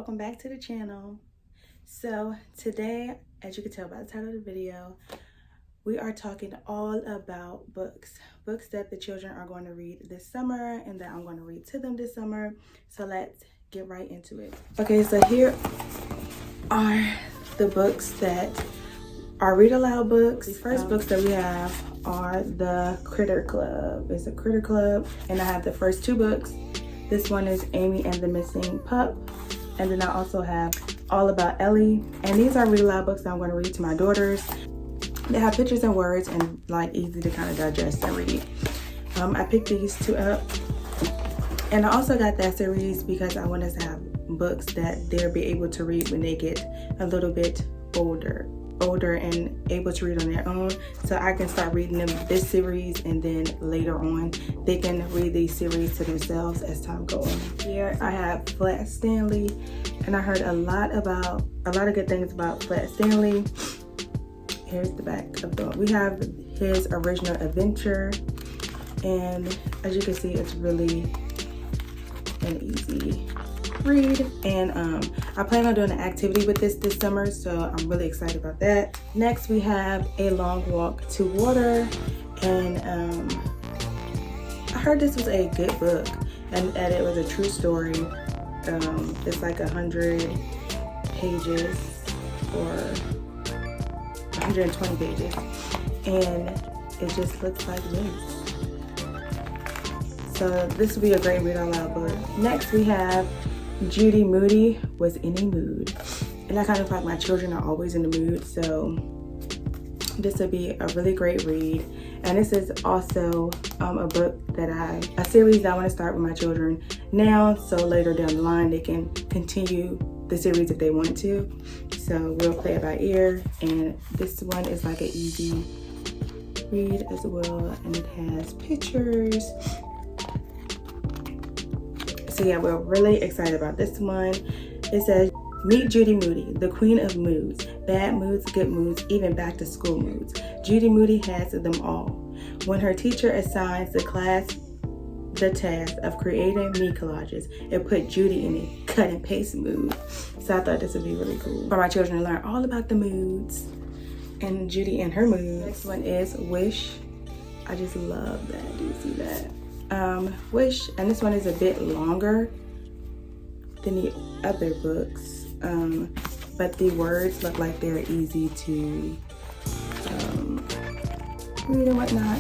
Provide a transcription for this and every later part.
welcome back to the channel. So today, as you can tell by the title of the video, we are talking all about books that the children are going to read this summer and that I'm going to read to them this summer. So let's get right into it. Okay, so here are the books that are read aloud books. The first books that we have are the Critter Club. It's a Critter Club, and I have the first two books. This one is Amy and the Missing Pup, and then I also have All About Ellie. And these are read aloud books that I'm going to read to my daughters. They have pictures and words and like easy to kind of digest and read. I picked these two up, and I also got that series because I want us to have books that they'll be able to read when they get a little bit older and able to read on their own, so I can start reading them this series, and then later on they can read these series to themselves as time goes on. Here I have Flat Stanley, and I heard a lot of good things about Flat Stanley. Here's the back of the book. We have his original adventure, and as you can see, it's really an easy read, and I plan on doing an activity with this summer, so I'm really excited about that. Next we have A Long Walk to Water, and I heard this was a good book and that it was a true story. It's like 100 pages or 120 pages, and it just looks like this. So this will be a great read aloud book. Next we have Judy Moody Was in a Mood, and I kind of feel like my children are always in the mood, so this will be a really great read. And this is also a book that a series that I want to start with my children now, so later down the line they can continue the series if they want to. So we'll play it by ear, and this one is like an easy read as well, and it has pictures. So yeah, we're really excited about this one. It says, meet Judy Moody, the queen of moods. Bad moods, good moods, even back to school moods. Judy Moody has them all. When her teacher assigns the class the task of creating me collages, it put Judy in a cut and paste mood. So I thought this would be really cool for my children to learn all about the moods and Judy and her moods. Next one is Wish. I just love that. Do you see that? Wish, and this one is a bit longer than the other books, but the words look like they're easy to read and whatnot.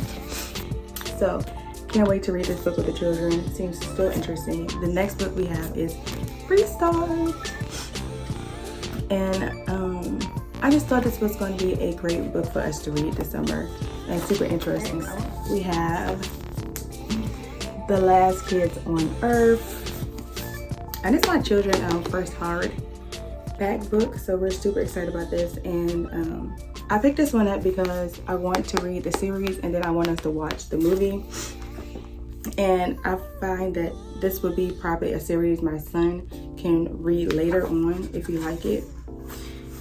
So can't wait to read this book with the children. It seems so interesting. The next book we have is Restart, and I just thought this was going to be a great book for us to read this summer, and super interesting. We have The Last Kids on Earth, and it's my children's first hardback book, so we're super excited about this. And I picked this one up because I want to read the series, and then I want us to watch the movie. And I find that this would be probably a series my son can read later on if he like it.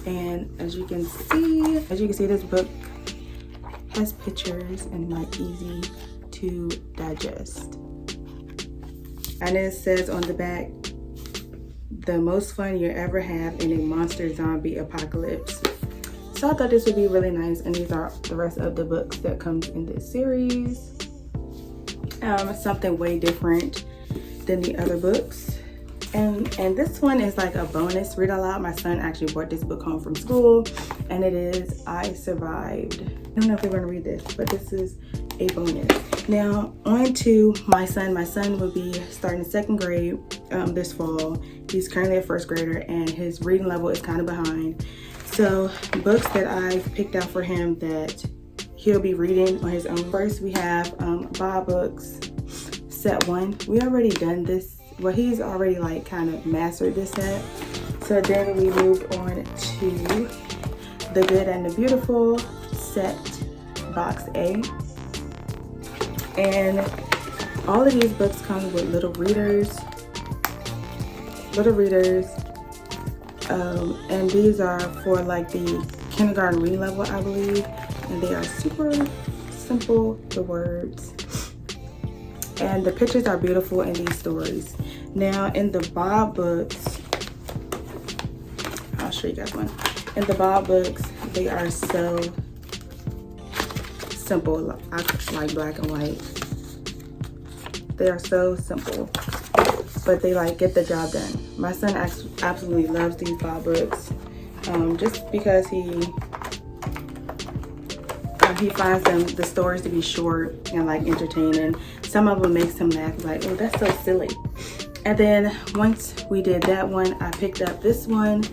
And as you can see, this book has pictures and like easy to digest. And it says on the back, the most fun you ever have in a monster zombie apocalypse. So I thought this would be really nice, and these are the rest of the books that comes in this series. Something way different than the other books. And this one is like a bonus read aloud. My son actually brought this book home from school, and it is I Survived. I don't know if we're gonna read this, but this is a bonus. Now on to my son. My son will be starting second grade this fall. He's currently a first grader, and his reading level is kind of behind. So books that I've picked out for him that he'll be reading on his own. First we have Bob Books set 1. We already done this. Well, he's already like kind of mastered this set. So then we moved on to The Good and the Beautiful set box A. And all of these books come with little readers. And these are for like the kindergarten reading level, I believe. And they are super simple, the words. And the pictures are beautiful in these stories. Now in the Bob books, show you guys one. And the Bob books, they are so simple. I like black and white. They are so simple, but they like get the job done. My son absolutely loves these Bob books, just because he finds the stories to be short and like entertaining. Some of them makes him laugh, like, oh, that's so silly. And then once we did that one, I picked up this one,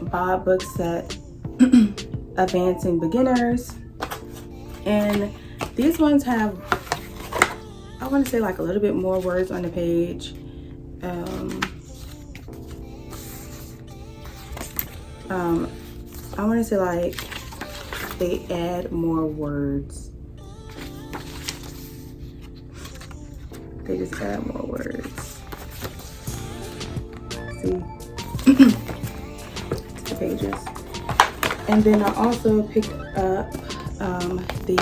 Bob book set, Advancing Beginners. And these ones have, I want to say, like a little bit more words on the page. I want to say like they add more words. They just add more words. See? The pages. And then I also picked up the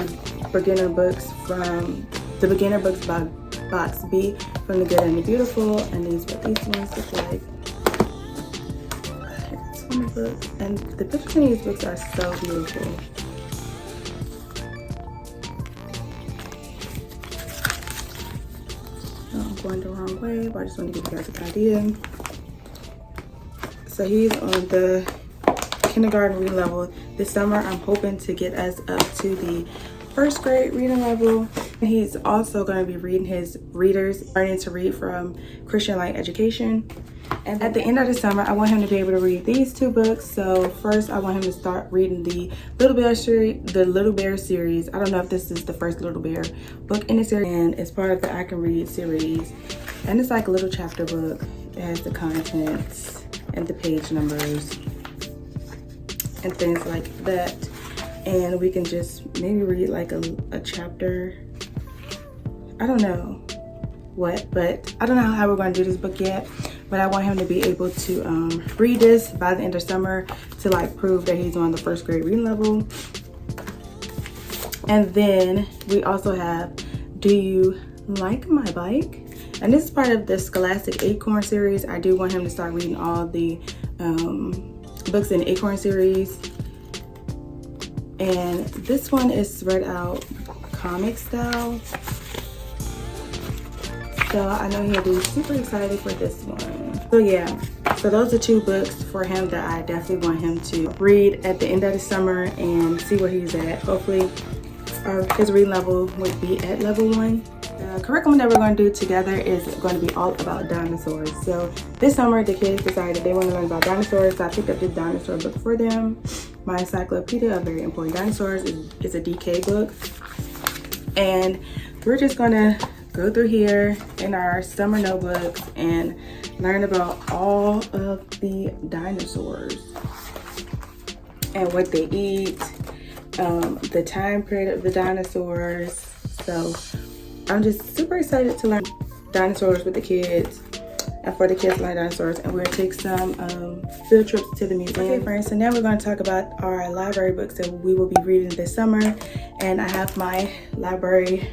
beginner books from the beginner books by box B, from the Good and the Beautiful. And these what these ones look like. It's 20 books, and the pictures in these books are so beautiful. I'm going the wrong way, but I just want to give you guys an idea. So he's on the kindergarten reading level. This summer, I'm hoping to get us up to the first grade reading level. And he's also going to be reading his readers, learning to read from Christian Light Education. And at the end of the summer, I want him to be able to read these two books. So first, I want him to start reading the Little Bear series. I don't know if this is the first Little Bear book in the series, and it's part of the I Can Read series. And it's like a little chapter book. It has the contents and the page numbers and things like that. And we can just maybe read like a chapter. I don't know what, but I don't know how we're going to do this book yet. But I want him to be able to read this by the end of summer to like prove that he's on the first grade reading level. And then we also have Do You Like My Bike? And this is part of the Scholastic Acorn series. I do want him to start reading all the books in the Acorn series. And this one is spread out comic style. So I know he'll be super excited for this one. So yeah, so those are two books for him that I definitely want him to read at the end of the summer and see where he's at. Hopefully his reading level would be at level 1. The curriculum that we're going to do together is going to be all about dinosaurs. So this summer the kids decided they want to learn about dinosaurs, so I picked up this dinosaur book for them. My Encyclopedia of Very Important Dinosaurs is a DK book. And we're just going to go through here in our summer notebooks and learn about all of the dinosaurs and what they eat, the time period of the dinosaurs. So I'm just super excited to learn dinosaurs with the kids and for the kids to learn dinosaurs. And we're gonna take some field trips to the museum. Okay friends, so now we're gonna talk about our library books that we will be reading this summer. And I have my library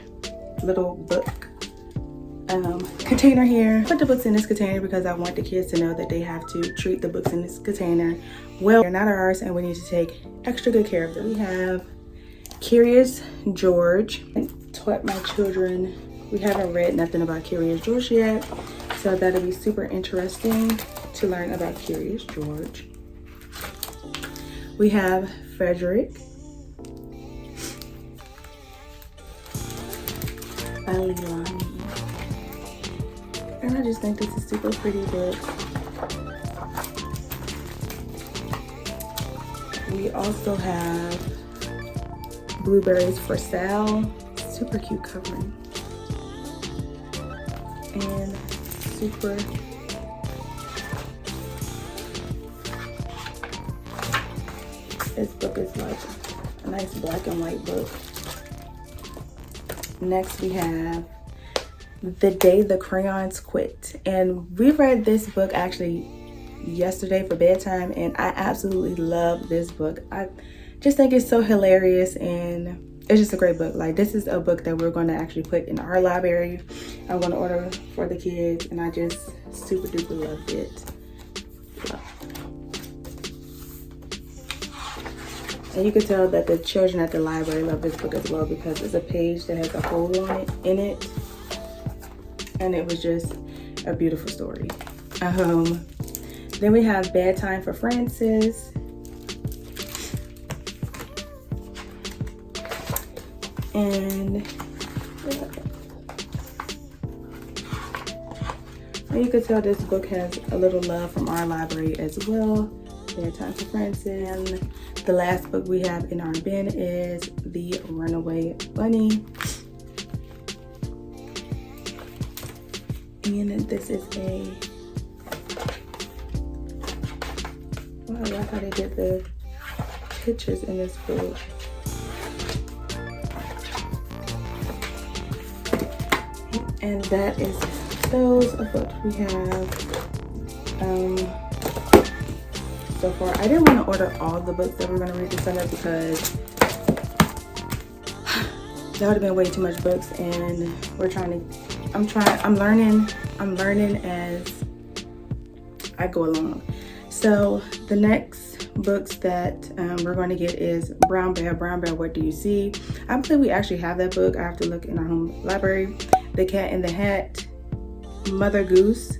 little book container here. Put the books in this container because I want the kids to know that they have to treat the books in this container well. They're not ours and we need to take extra good care of them. We have Curious George. I taught my children, we haven't read nothing about Curious George yet, so that'll be super interesting to learn about Curious George. We have Frederick, Alilani. And I just think this is a super pretty book. We also have Blueberries for Sal. Super cute covering. And super this book is like a nice black and white book. Next we have The Day the Crayons Quit. And we read this book actually yesterday for bedtime and I absolutely love this book. I just think it's so hilarious and it's just a great book. Like this is a book that we're going to actually put in our library. I'm going to order for the kids and I just super duper loved it. And you can tell that the children at the library love this book as well because it's a page that has a hole on it in it. And it was just a beautiful story. Then we have Bedtime for Francis. And you can tell this book has a little love from our library as well. Bedtime for Francis. And the last book we have in our bin is The Runaway Bunny. And this is a, wow, I like how they did the pictures in this book. And that is those of what we have so far. I didn't want to order all the books that we're going to read this summer because that would have been way too much books, and I'm learning as I go along. So the next books that we're going to get is Brown Bear, What Do You See? I believe we actually have that book. I have to look in our home library. The Cat in the Hat, Mother Goose,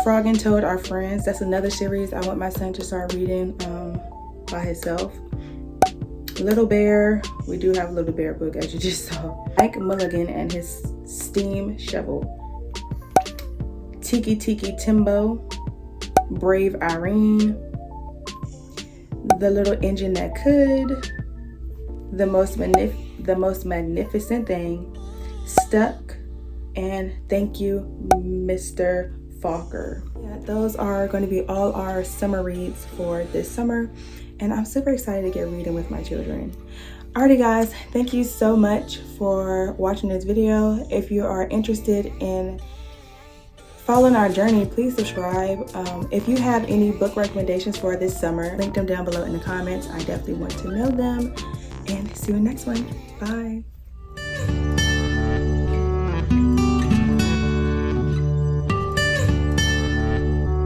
Frog and Toad Are Friends. That's another series I want my son to start reading by himself. Little Bear, we do have a Little Bear book as you just saw. Mike Mulligan and His Steam Shovel. Tiki Tiki Timbo, Brave Irene, The Little Engine That Could, The Most Magnificent Thing, Stuck, and Thank You, Mr. Falker. Yeah, those are going to be all our summer reads for this summer, and I'm super excited to get reading with my children. Alrighty guys, thank you so much for watching this video. If you are interested in following our journey, please subscribe. If you have any book recommendations for this summer, link them down below in the comments. I definitely want to know them. And see you in the next one. Bye.